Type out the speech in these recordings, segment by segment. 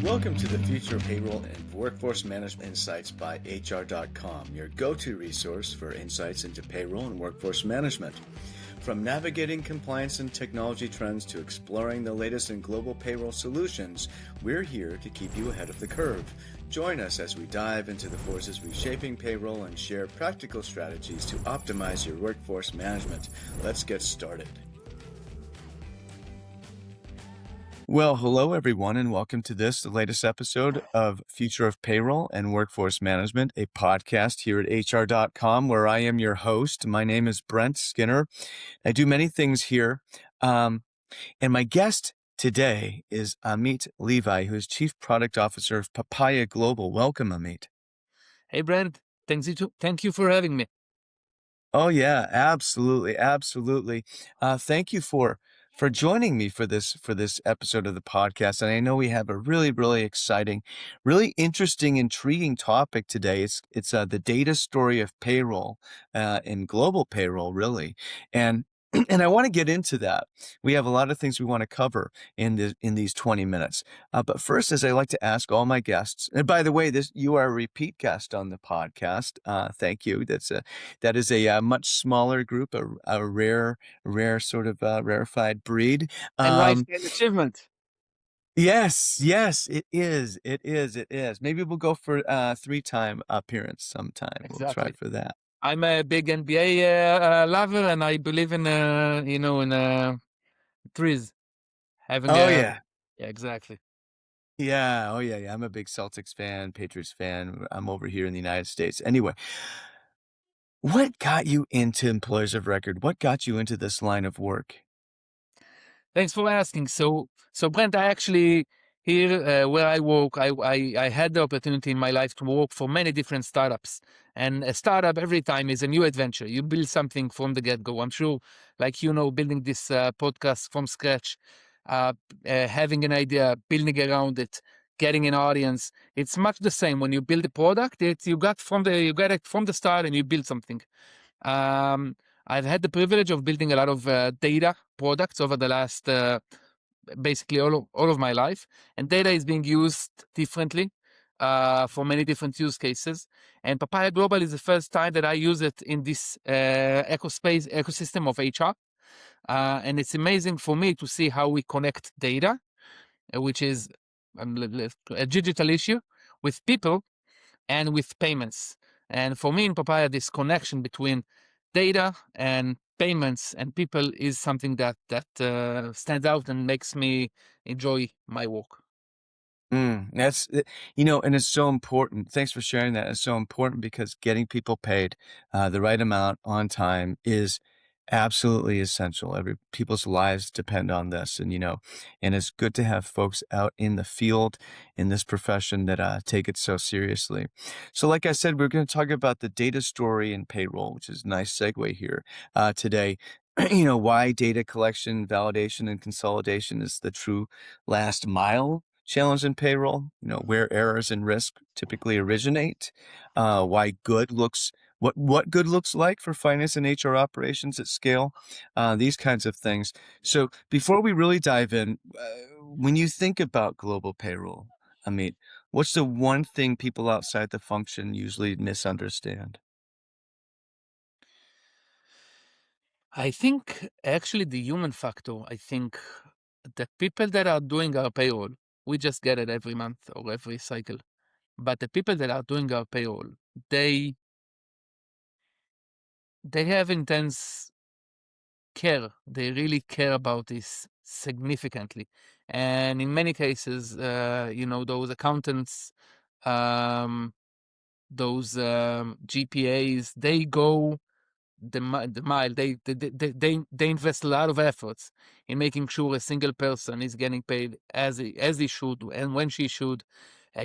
Welcome to the Future of Payroll and Workforce Management Insights by HR.com, your go-to resource for insights into payroll and workforce management. From navigating compliance and technology trends to exploring the latest in global payroll solutions, we're here to keep you ahead of the curve. Join us as we dive into the forces reshaping payroll and share practical strategies to optimize your workforce management. Let's get started. Well, hello, everyone, and welcome to the latest episode of Future of Payroll and Workforce Management, a podcast here at HR.com, where I am your host. My name is Brent Skinner. I do many things here, and my guest today is Amit Levi, who is Chief Product Officer of Papaya Global. Welcome, Amit. Hey, Brent. Thank you for having me. Oh, yeah, absolutely. Thank you for joining me for this episode of the podcast. And I know we have a really exciting, really interesting, intriguing topic today. It's the data story of payroll, in global payroll, really. And and I want to get into that. We have a lot of things we want to cover in these 20 minutes. But first, as I like to ask all my guests, and by the way, you are a repeat guest on the podcast. Thank you. That is a much smaller group, a rare sort of rarefied breed. A lifetime achievement. Yes, it is. Maybe we'll go for 3-time appearance sometime. We'll try Exactly. for that. I'm a big NBA lover, and I believe in trees. Having Oh yeah. Yeah, exactly. Yeah. Oh yeah. I'm a big Celtics fan, Patriots fan. I'm over here in the United States. Anyway, what got you into employers of record? What got you into this line of work? Thanks for asking. So Brent, I actually here where I work, I had the opportunity in my life to work for many different startups, and a startup every time is a new adventure. You build something from the get-go. I'm sure, like building this podcast from scratch, having an idea, building around it, getting an audience. It's much the same when you build a product. You get it from the start, and you build something. Um, I've had the privilege of building a lot of data products over the last basically all of my life, and data is being used differently for many different use cases. And Papaya Global is the first time that I use it in this ecosystem of HR, and it's amazing for me to see how we connect data, which is a digital issue, with people and with payments. And for me in Papaya, this connection between data and payments and people is something that stands out and makes me enjoy my work. That's, and it's so important. Thanks for sharing that. It's so important because getting people paid the right amount on time is absolutely essential. People's lives depend on this, and it's good to have folks out in the field in this profession that take it so seriously. So, like I said, we're going to talk about the data story and payroll, which is a nice segue here today. Why data collection, validation, and consolidation is the true last mile challenge in payroll, where errors and risk typically originate, why what good looks like for finance and HR operations at scale, these kinds of things. So before we really dive in, when you think about global payroll, Amit, what's the one thing people outside the function usually misunderstand? I think actually the human factor, I think the people that are doing our payroll, we just get it every month or every cycle. But the people that are doing our payroll, they have intense care. They really care about this significantly. And in many cases, those accountants, those GPAs, they go the mile. They invest a lot of efforts in making sure a single person is getting paid as he should and when she should,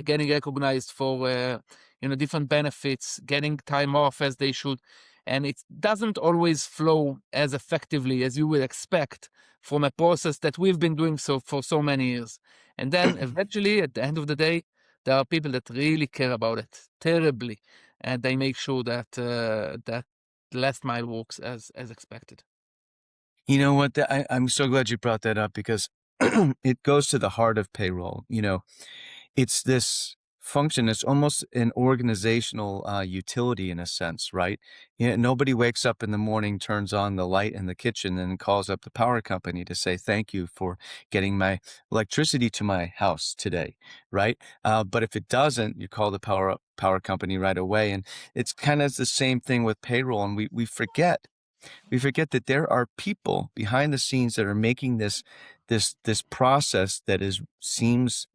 getting recognized for different benefits, getting time off as they should, and it doesn't always flow as effectively as you would expect from a process that we've been doing so for so many years. And then eventually, at the end of the day, there are people that really care about it terribly, and they make sure that that last mile works as expected. You know what? I'm so glad you brought that up because it goes to the heart of payroll. it's this function. It's almost an organizational utility in a sense, right? Nobody wakes up in the morning, turns on the light in the kitchen, and calls up the power company to say thank you for getting my electricity to my house today, right? But if it doesn't, you call the power company right away, and it's kind of the same thing with payroll. And we forget that there are people behind the scenes that are making this process that seems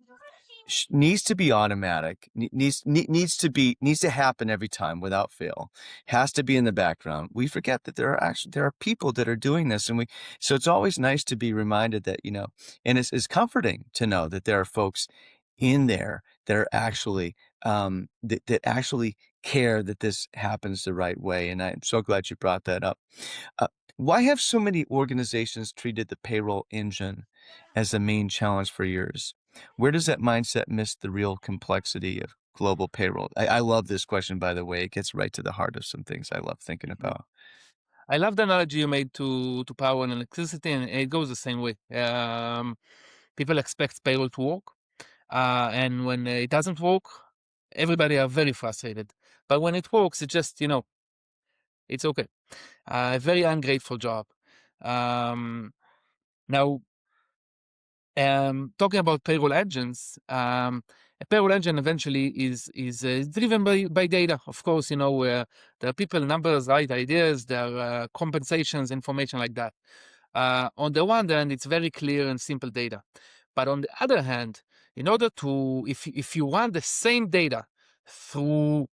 needs to be automatic, needs to happen every time without fail, has to be in the background. We forget that there are people that are doing this, and so it's always nice to be reminded that, and it's comforting to know that there are folks in there that are actually that actually care that this happens the right way. And I'm so glad you brought that up. Uh, why have so many organizations treated the payroll engine as the main challenge for years? Where does that mindset miss the real complexity of global payroll? I love this question, by the way. It gets right to the heart of some things I love thinking Mm. about. I love the analogy you made to power and electricity, and it goes the same way. People expect payroll to work, and when it doesn't work, everybody are very frustrated. But when it works, it just it's okay. A very ungrateful job. Um, Now, talking about payroll engines, a payroll engine eventually is driven by data. Of course, where there are people, numbers, right, ideas, there are compensations, information like that. On the one hand, it's very clear and simple data, but on the other hand, in order to, if you want the same data through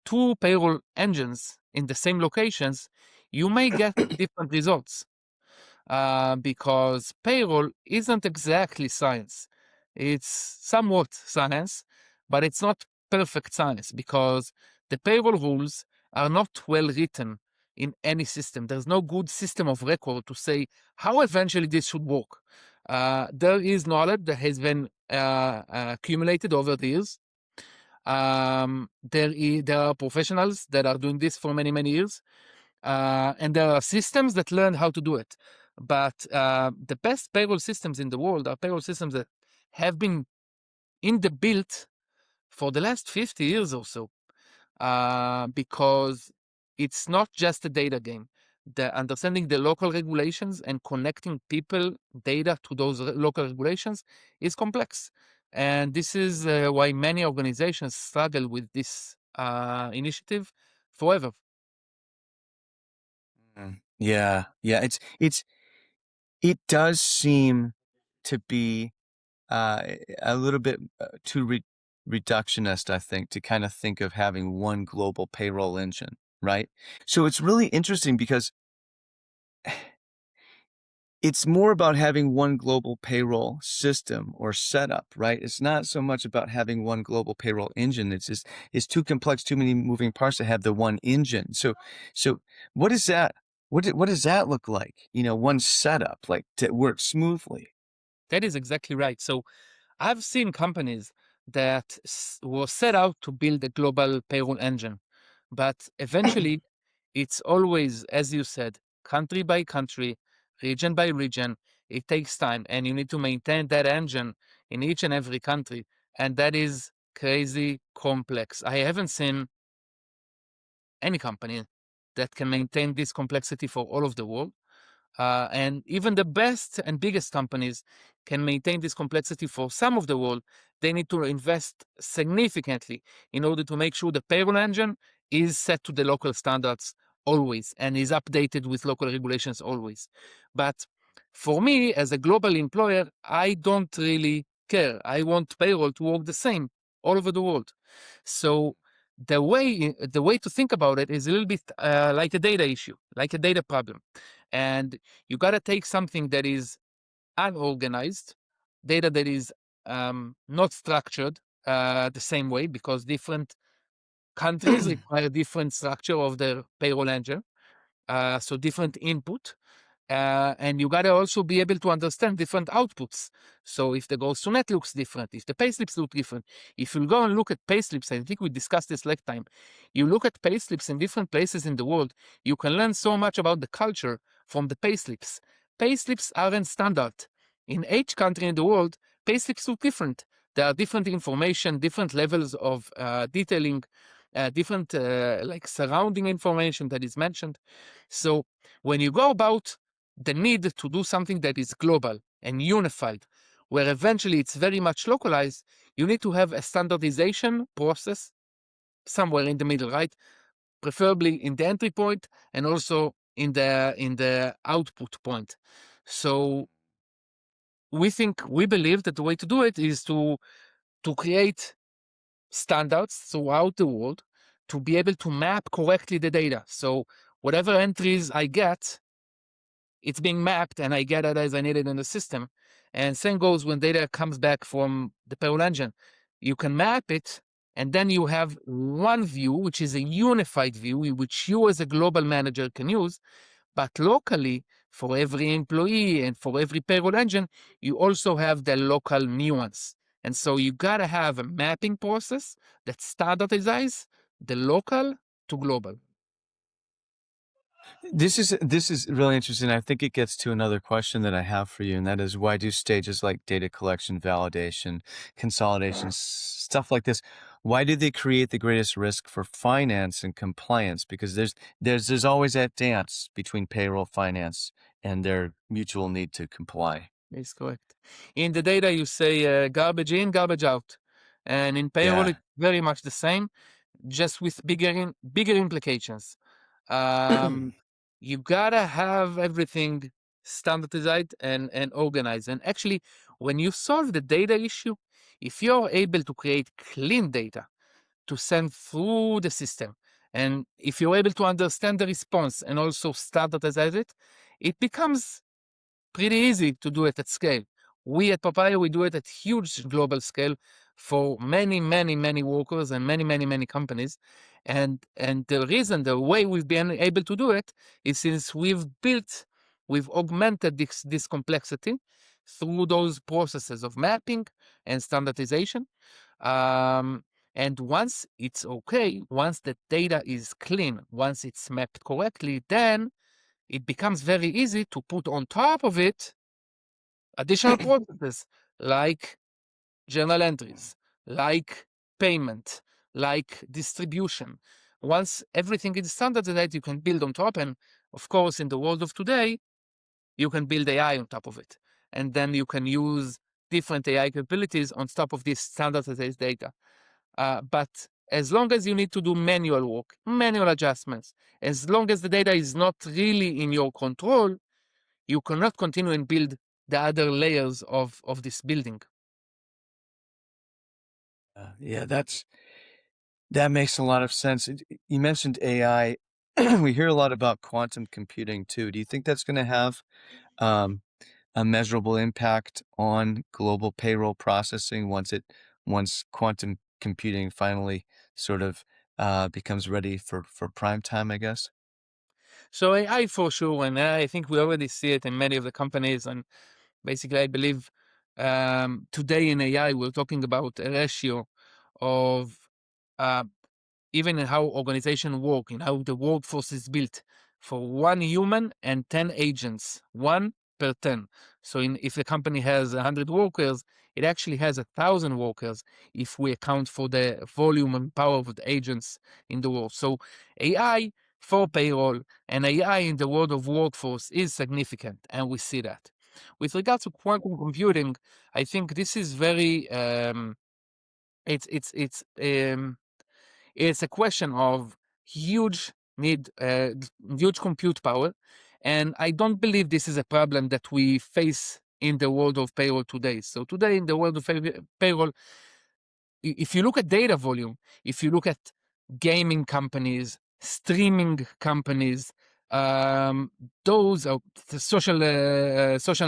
two payroll engines in the same locations, you may get different results, because payroll isn't exactly science. It's somewhat science, but it's not perfect science because the payroll rules are not well written in any system. There's no good system of record to say how eventually this should work. There is knowledge that has been accumulated over the years. There are professionals that are doing this for many, many years, and there are systems that learn how to do it. But the best payroll systems in the world are payroll systems that have been in the built for the last 50 years or so, because it's not just a data game. The understanding the local regulations and connecting people data to those local regulations is complex. And this is why many organizations struggle with this initiative forever. Yeah, yeah. It does seem to be uh, a little bit too reductionist, I think, to kind of think of having one global payroll engine, right? So it's really interesting because it's more about having one global payroll system or setup, right? It's not so much about having one global payroll engine. It's too complex, too many moving parts to have the one engine. So what is that? What does that look like? One setup like to work smoothly. That is exactly right. So I've seen companies that were set out to build a global payroll engine, but eventually it's always, as you said, country by country, region by region. It takes time, and you need to maintain that engine in each and every country. And that is crazy complex. I haven't seen any company that can maintain this complexity for all of the world. And even the best and biggest companies can maintain this complexity for some of the world. They need to invest significantly in order to make sure the payroll engine is set to the local standards always and is updated with local regulations always. But for me, as a global employer, I don't really care. I want payroll to work the same all over the world. So the way to think about it is a little bit like a data issue, like a data problem, and you got to take something that is unorganized, data that is not structured the same way, because different countries require different structure of their payroll engine, so different input. And you got to also be able to understand different outputs. So if the gross to net looks different, if the payslips look different, if you go and look at payslips, I think we discussed this last time, you look at payslips in different places in the world, you can learn so much about the culture from the payslips. Payslips aren't standard. In each country in the world, payslips look different. there are different information, different levels of detailing, different like surrounding information that is mentioned. So when you go about the need to do something that is global and unified, where eventually it's very much localized, you need to have a standardization process somewhere in the middle, right? Preferably in the entry point and also in the output point. So we believe that the way to do it is to create standards throughout the world to be able to map correctly the data. So whatever entries I get, it's being mapped and I get it as I need it in the system. And same goes when data comes back from the payroll engine. You can map it, and then you have one view, which is a unified view, which you as a global manager can use. But locally, for every employee and for every payroll engine, you also have the local nuance. And so you gotta have a mapping process that standardizes the local to global. This is really interesting. I think it gets to another question that I have for you, and that is why do stages like data collection, validation, consolidation, stuff like this, why do they create the greatest risk for finance and compliance? Because there's always that dance between payroll, finance, and their mutual need to comply. Is correct. In the data, you say garbage in, garbage out. And in payroll, Yeah. it's very much the same, just with bigger implications. Um, you gotta have everything standardized and organized. And actually, when you solve the data issue, if you're able to create clean data to send through the system, and if you're able to understand the response and also standardize it, it becomes pretty easy to do it at scale. We at Papaya, we do it at huge global scale for many workers and many companies. And the reason, the way we've been able to do it is since we've augmented this complexity through those processes of mapping and standardization. Um, and once it's okay, once the data is clean, once it's mapped correctly, then it becomes very easy to put on top of it additional processes like journal entries, like payment, like distribution. Once everything is standardized, you can build on top. And of course, in the world of today, you can build AI on top of it. And then you can use different AI capabilities on top of this standardized data. But as long as you need to do manual work, manual adjustments, as long as the data is not really in your control, you cannot continue and build the other layers of this building. Yeah, that makes a lot of sense. You mentioned AI. We hear a lot about quantum computing too. Do you think that's going to have um, a measurable impact on global payroll processing once quantum computing finally sort of becomes ready for prime time, I guess? So AI for sure, and I think we already see it in many of the companies. And basically, I believe today in AI, we're talking about a ratio of uh, even in how organization work, in how the workforce is built, for one human and 10 agents, 1 per 10. So if a company has 100 workers, it actually has 1,000 workers if we account for the volume and power of the agents in the world. So AI for payroll and AI in the world of workforce is significant, and we see that. With regards to quantum computing, I think this is very it's it's it's um, it's a question of huge need, huge compute power. And I don't believe this is a problem that we face in the world of payroll today. So today in the world of payroll, if you look at data volume, if you look at gaming companies, streaming companies, um, those are the social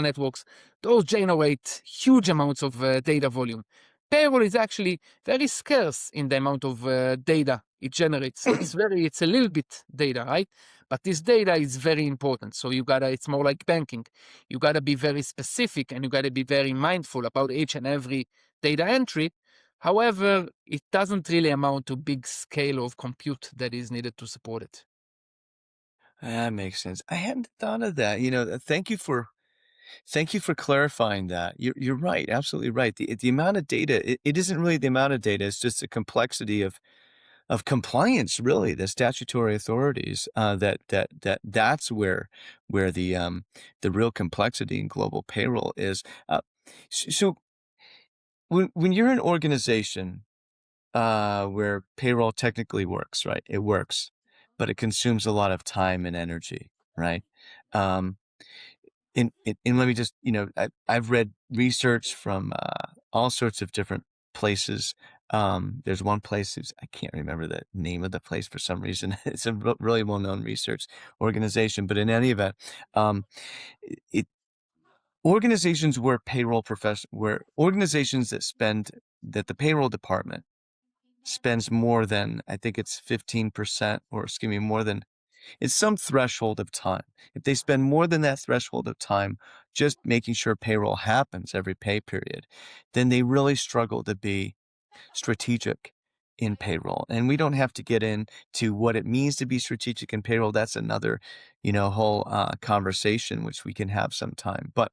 networks, those generate huge amounts of data volume. Payroll is actually very scarce in the amount of data it generates. It's a little bit data, right? But this data is very important. So it's more like banking. You gotta be very specific and you gotta be very mindful about each and every data entry. However, it doesn't really amount to big scale of compute that is needed to support it. That makes sense. I hadn't thought of that. Thank you for Thank you for clarifying that. You're right, absolutely right. The amount of data, it isn't really the amount of data, it's just the complexity of compliance, really, the statutory authorities, that's where the real complexity in global payroll is. So when you're an organization, where payroll technically works, right? It works, but it consumes a lot of time and energy, right? Um and let me just, I've read research from, all sorts of different places. There's one place, I can't remember the name of the place for some reason. It's a really well-known research organization, but in any event, um, it organizations where organizations that the payroll department spends more than, I think it's 15%, or excuse me, more than, it's some threshold of time. If they spend more than that threshold of time just making sure payroll happens every pay period, then they really struggle to be strategic in payroll. And we don't have to get into what it means to be strategic in payroll. That's another, whole conversation which we can have sometime. But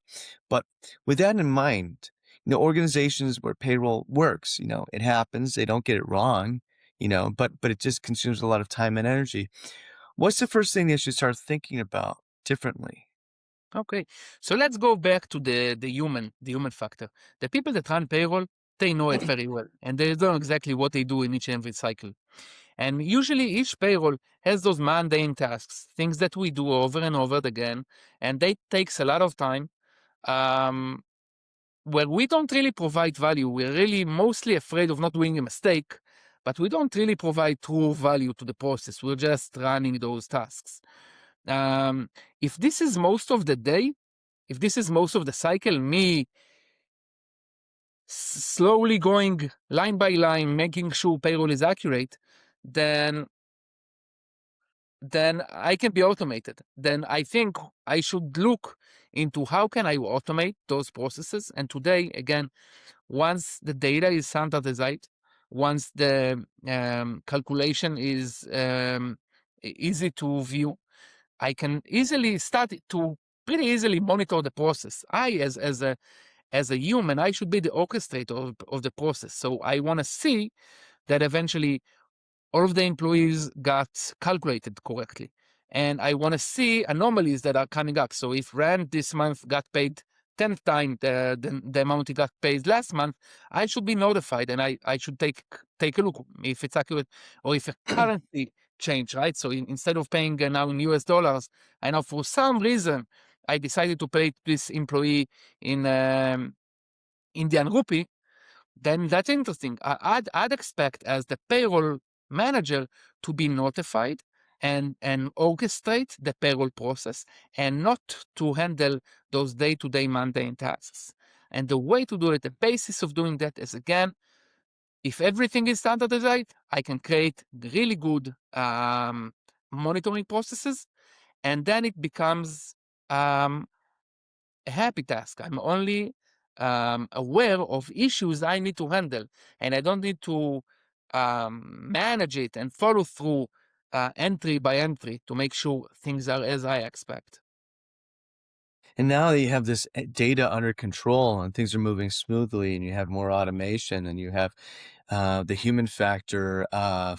with that in mind, organizations where payroll works, it happens. They don't get it wrong, but it just consumes a lot of time and energy. What's the first thing they should start thinking about differently? Okay, so let's go back to the human factor. The people that run payroll, they know it very well, and they know exactly what they do in each and every cycle. And usually, each payroll has those mundane tasks, things that we do over and over again, and they takes a lot of time. Um, where we don't really provide value. We're really mostly afraid of not doing a mistake, but we don't really provide true value to the process. We're just running those tasks. Um, if this is most of the day, if this is most of the cycle, me slowly going line by line, making sure payroll is accurate, then then I can be automated. Then I think I should look into how can I automate those processes. And today, again, once the data is standardized, once the calculation is easy to view, I can easily start to pretty easily monitor the process. As a human, I should be the orchestrator of the process. So I want to see that eventually all of the employees got calculated correctly. And I want to see anomalies that are coming up. So if Rand this month got paid 10th time the amount he got paid last month, I should be notified and I should take a look if it's accurate or if a currency change, right? So instead of paying now in US dollars, I know for some reason I decided to pay this employee in Indian rupee, then that's interesting. I'd expect as the payroll manager to be notified and orchestrate the payroll process and not to handle those day-to-day mundane tasks. And the way to do it, the basis of doing that is again, if everything is standardized, I can create really good monitoring processes, and then it becomes um, a happy task. I'm only aware of issues I need to handle, and I don't need to manage it and follow through entry by entry to make sure things are as I expect. And now that you have this data under control and things are moving smoothly and you have more automation and you have the human factor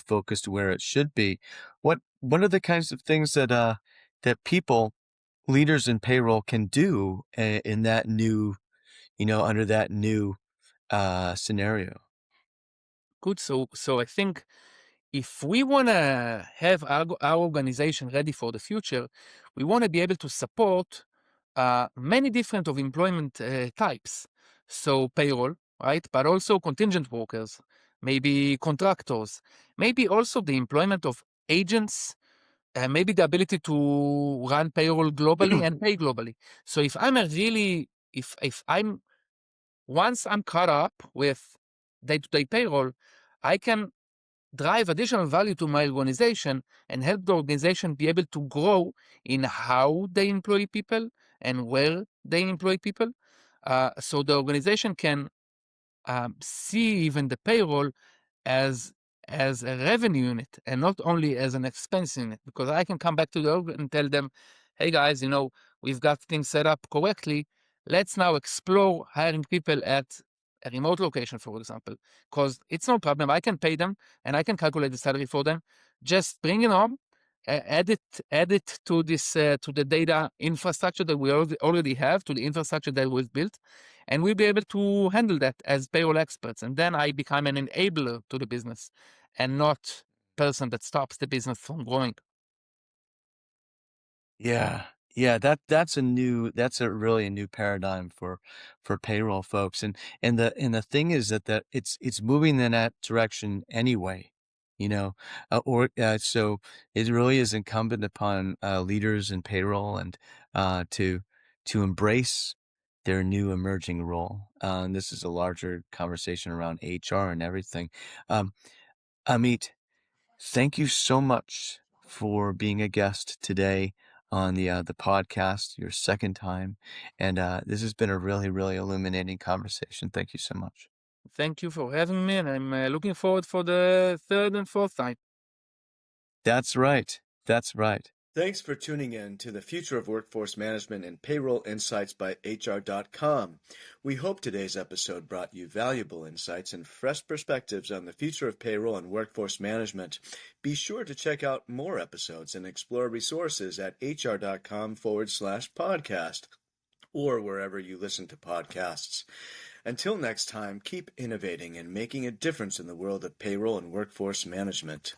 focused where it should be, what are the kinds of things that people, leaders in payroll, can do in that new, under that new scenario? Good. So I think if we want to have our organization ready for the future, we want to be able to support many different of employment types. So payroll, right? But also contingent workers, maybe contractors, maybe also the employment of agents, maybe the ability to run payroll globally and pay globally. So if I'm a really, if I'm once I'm caught up with day-to-day payroll, I can drive additional value to my organization and help the organization be able to grow in how they employ people and where they employ people. So the organization can see even the payroll as as a revenue unit and not only as an expense unit, because I can come back to the org and tell them, hey guys, we've got things set up correctly. let's now explore hiring people at a remote location, for example, because it's no problem. I can pay them and I can calculate the salary for them. Just bring it on, add it to this to the data infrastructure that we already have, to the infrastructure that we've built, and we'll be able to handle that as payroll experts. And then I become an enabler to the business, and not person that stops the business from growing. Yeah. Yeah, that's a really a new paradigm for payroll folks. And the thing is that it's moving in that direction anyway, you know. So it really is incumbent upon leaders in payroll and to embrace their new emerging role. And this is a larger conversation around HR and everything. Um, Amit, thank you so much for being a guest today on the podcast, your second time, and this has been a really, really illuminating conversation. Thank you so much. Thank you for having me, and I'm looking forward for the third and fourth time. That's right. That's right. Thanks for tuning in to the Future of Workforce Management and Payroll Insights by HR.com. We hope today's episode brought you valuable insights and fresh perspectives on the future of payroll and workforce management. Be sure to check out more episodes and explore resources at hr.com/podcast or wherever you listen to podcasts. Until next time, keep innovating and making a difference in the world of payroll and workforce management.